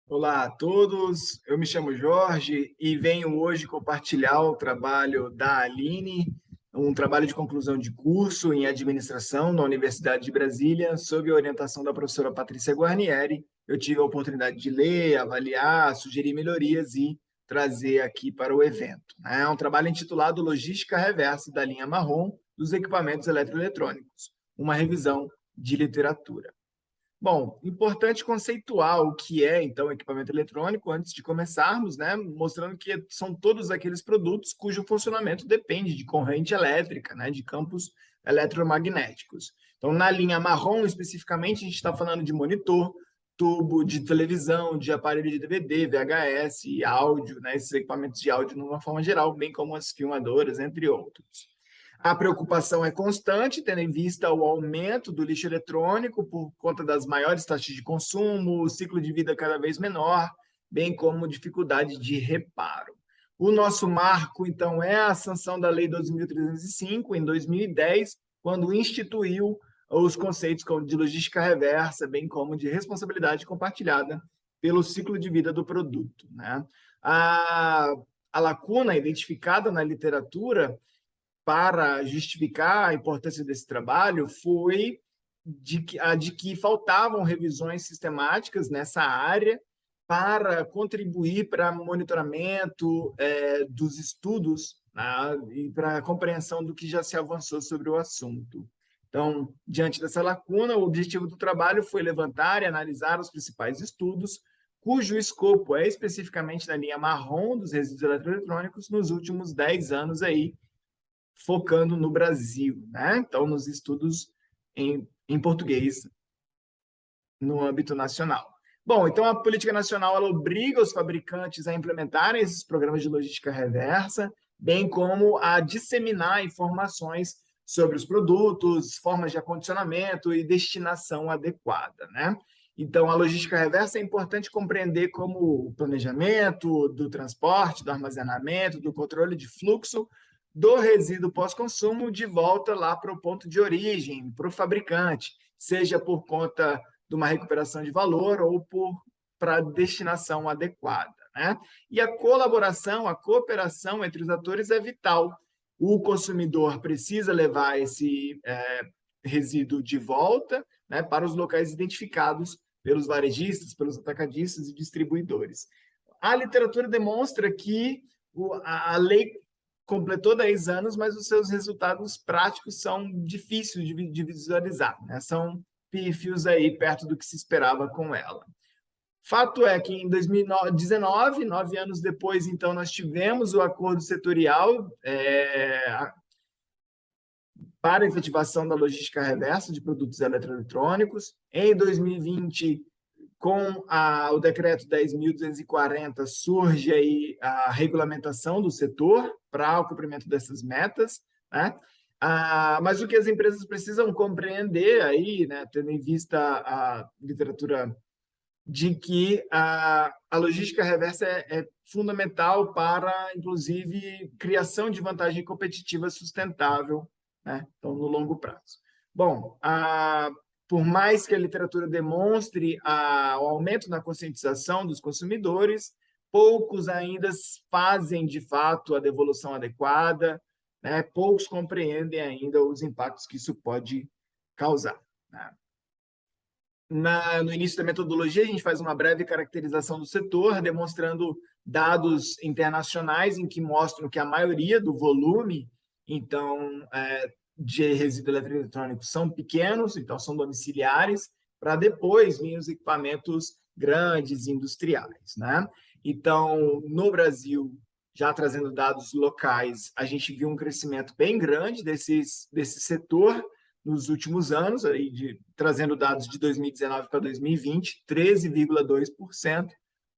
Olá a todos, eu me chamo Jorge e venho hoje compartilhar o trabalho da Aline, um trabalho de conclusão de curso em administração na Universidade de Brasília, sob a orientação da professora Patrícia Guarnieri. Eu tive a oportunidade de ler, avaliar, sugerir melhorias e trazer aqui para o evento. É um trabalho intitulado Logística Reversa da linha marrom dos equipamentos eletroeletrônicos, uma revisão de literatura. Bom, importante conceituar o que é, então, equipamento eletrônico antes de começarmos, né? Mostrando que são todos aqueles produtos cujo funcionamento depende de corrente elétrica, né? De campos eletromagnéticos. Então, na linha marrom, especificamente, a gente está falando de monitor, tubo de televisão, de aparelho de DVD, VHS, áudio, né? Esses equipamentos de áudio, de uma forma geral, bem como as filmadoras, entre outros. A preocupação é constante, tendo em vista o aumento do lixo eletrônico por conta das maiores taxas de consumo, o ciclo de vida cada vez menor, bem como dificuldade de reparo. O nosso marco, então, é a sanção da Lei 12.305, em 2010, quando instituiu os conceitos de logística reversa, bem como de responsabilidade compartilhada pelo ciclo de vida do produto, né? A lacuna identificada na literatura para justificar a importância desse trabalho foi a de que faltavam revisões sistemáticas nessa área para contribuir para monitoramento dos estudos, né, e para a compreensão do que já se avançou sobre o assunto. Então, diante dessa lacuna, o objetivo do trabalho foi levantar e analisar os principais estudos, cujo escopo é especificamente na linha marrom dos resíduos eletroeletrônicos nos últimos 10 anos aí, focando no Brasil, né? Então, nos estudos em português no âmbito nacional. Bom, então a política nacional ela obriga os fabricantes a implementarem esses programas de logística reversa, bem como a disseminar informações sobre os produtos, formas de acondicionamento e destinação adequada, né? Então, a logística reversa é importante compreender como o planejamento do transporte, do armazenamento, do controle de fluxo do resíduo pós-consumo de volta lá para o ponto de origem, para o fabricante, seja por conta de uma recuperação de valor ou para destinação adequada, né? E a colaboração, a cooperação entre os atores é vital. O consumidor precisa levar esse resíduo de volta, né, para os locais identificados pelos varejistas, pelos atacadistas e distribuidores. A literatura demonstra que a lei completou 10 anos, mas os seus resultados práticos são difíceis de visualizar, né? São pífios aí perto do que se esperava com ela. Fato é que em 2019, 9 anos depois, então, nós tivemos o acordo setorial para a efetivação da logística reversa de produtos eletroeletrônicos. Em 2020, com o decreto 10.240, surge aí a regulamentação do setor para o cumprimento dessas metas, né? Mas o que as empresas precisam compreender aí, né, tendo em vista a literatura, de que a logística reversa é fundamental para, inclusive, criação de vantagem competitiva sustentável, né? Então, no longo prazo. Bom, por mais que a literatura demonstre o aumento na conscientização dos consumidores, poucos ainda fazem, de fato, a devolução adequada, né? Poucos compreendem ainda os impactos que isso pode causar, né? No início da metodologia, a gente faz uma breve caracterização do setor, demonstrando dados internacionais em que mostram que a maioria do volume, então, de resíduos eletroeletrônicos são pequenos, então são domiciliares, para depois vir os equipamentos grandes, industriais, né? Então, no Brasil, já trazendo dados locais, a gente viu um crescimento bem grande desse setor nos últimos anos, trazendo dados de 2019 para 2020, 13,2%,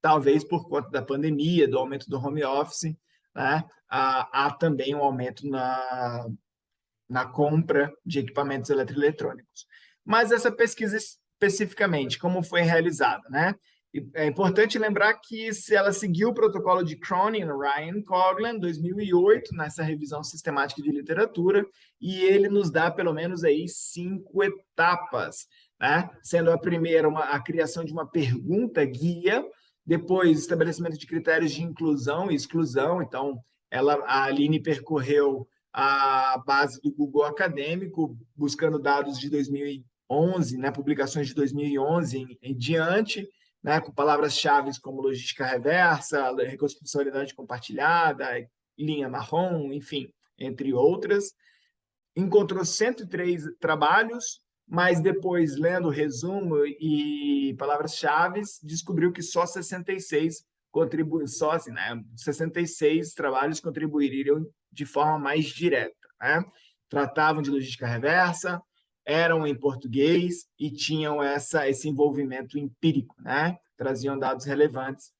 talvez por conta da pandemia, do aumento do home office, né? Há também um aumento na compra de equipamentos eletroeletrônicos. Mas essa pesquisa especificamente, como foi realizada, né? É importante lembrar que ela seguiu o protocolo de Cronin, Ryan Coughlin, 2008, nessa revisão sistemática de literatura, e ele nos dá pelo menos aí 5 etapas, né? Sendo a primeira a criação de uma pergunta guia, Depois, estabelecimento de critérios de inclusão e exclusão. Então, a Aline percorreu a base do Google Acadêmico, buscando dados de 2011, né, publicações de 2011 em diante, né, com palavras-chave como logística reversa, responsabilidade compartilhada, linha marrom, enfim, entre outras. Encontrou 103 trabalhos, mas depois, lendo o resumo e palavras-chave, descobriu que só 66 só assim, né? 66 trabalhos contribuiriam de forma mais direta, né? Tratavam de logística reversa, eram em português e tinham esse envolvimento empírico, né? Traziam dados relevantes,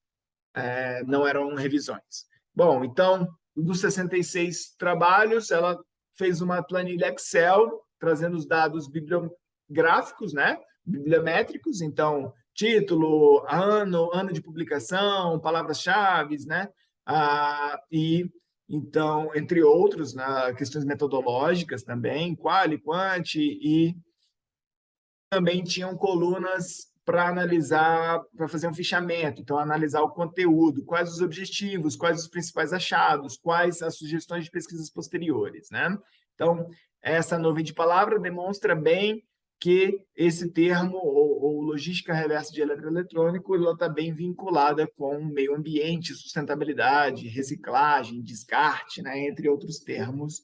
não eram revisões. Bom, então, dos 66 trabalhos, ela fez uma planilha Excel, trazendo os dados bibliográficos, né? Bibliométricos, então, título, ano de publicação, palavras-chave, né? E, então, entre outros, né? Questões metodológicas também, quali, quanti, e também tinham colunas para analisar, para fazer um fichamento, então analisar o conteúdo, quais os objetivos, quais os principais achados, quais as sugestões de pesquisas posteriores, né? Então, essa nuvem de palavra demonstra bem que esse termo, ou logística reversa de eletroeletrônico, ela está bem vinculada com o meio ambiente, sustentabilidade, reciclagem, descarte, né? Entre outros termos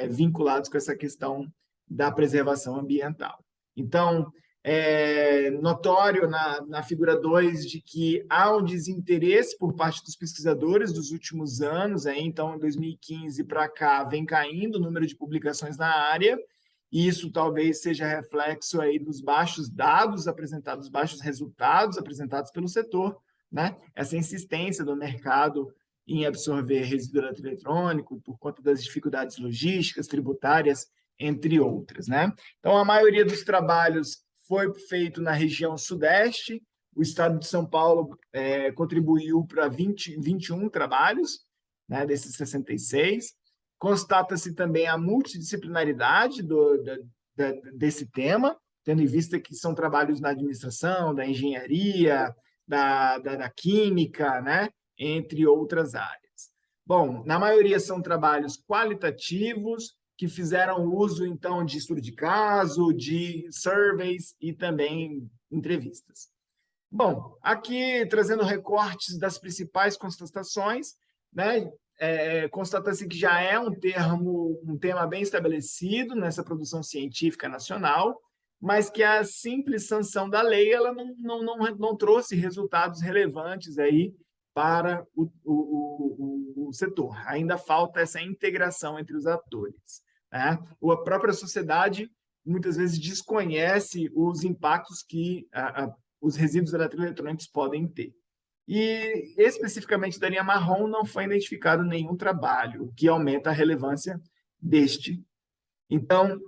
vinculados com essa questão da preservação ambiental. Então, é notório na figura 2 de que há um desinteresse por parte dos pesquisadores dos últimos anos, então, em 2015 para cá, vem caindo o número de publicações na área, e isso talvez seja reflexo aí dos baixos dados apresentados, baixos resultados apresentados pelo setor, né? Essa insistência do mercado em absorver resíduo eletrônico por conta das dificuldades logísticas, tributárias, entre outras, né? Então, a maioria dos trabalhos foi feito na região sudeste, o estado de São Paulo contribuiu para 21 trabalhos, né, desses 66. Constata-se também a multidisciplinaridade desse tema, tendo em vista que são trabalhos na administração, da engenharia, da química, né, entre outras áreas. Bom, na maioria são trabalhos qualitativos, que fizeram uso, então, de estudo de caso, de surveys e também entrevistas. Bom, aqui trazendo recortes das principais constatações, né? Constata-se que já é um tema bem estabelecido nessa produção científica nacional, mas que a simples sanção da lei ela não trouxe resultados relevantes aí para o setor. Ainda falta essa integração entre os atores, né? A própria sociedade muitas vezes desconhece os impactos que os resíduos eletroeletrônicos podem ter. E, especificamente da linha marrom, não foi identificado nenhum trabalho, o que aumenta a relevância deste. Então,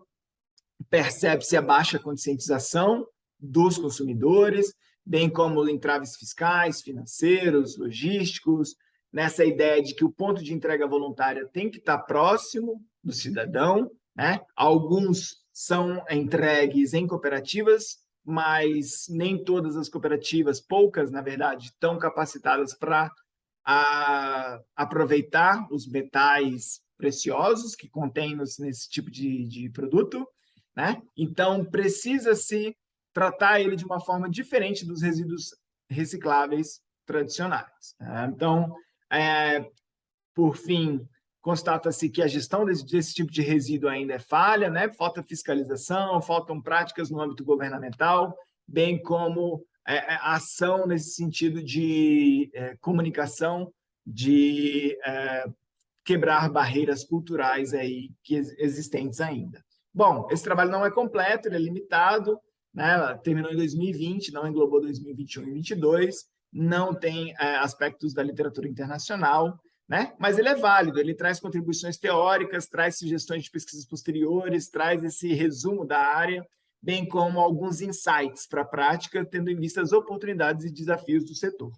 percebe-se a baixa conscientização dos consumidores, bem como entraves fiscais, financeiros, logísticos, nessa ideia de que o ponto de entrega voluntária tem que estar próximo do cidadão, né? Alguns são entregues em cooperativas, mas nem todas as cooperativas, poucas, na verdade, estão capacitadas para aproveitar os metais preciosos que contêm nesse tipo de produto, né? Então, precisa-se tratar ele de uma forma diferente dos resíduos recicláveis tradicionais, né? Então, por fim, constata-se que a gestão desse tipo de resíduo ainda é falha, né? Falta fiscalização, faltam práticas no âmbito governamental, bem como ação nesse sentido de comunicação, de quebrar barreiras culturais aí que existentes ainda. Bom, esse trabalho não é completo, ele é limitado, né? Terminou em 2020, não englobou 2021 e 2022, não tem aspectos da literatura internacional, né? Mas ele é válido, ele traz contribuições teóricas, traz sugestões de pesquisas posteriores, traz esse resumo da área, bem como alguns insights para a prática, tendo em vista as oportunidades e desafios do setor.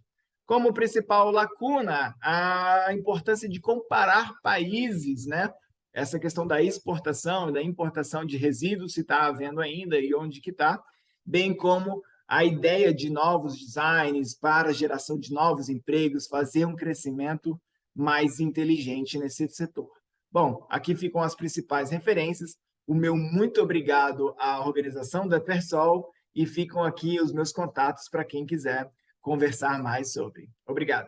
Como principal lacuna, a importância de comparar países, né? Essa questão da exportação e da importação de resíduos, se está havendo ainda e onde que está, bem como a ideia de novos designs para a geração de novos empregos, fazer um crescimento mais inteligente nesse setor. Bom, aqui ficam as principais referências. O meu muito obrigado à organização da Persol e ficam aqui os meus contatos para quem quiser conversar mais sobre. Obrigado.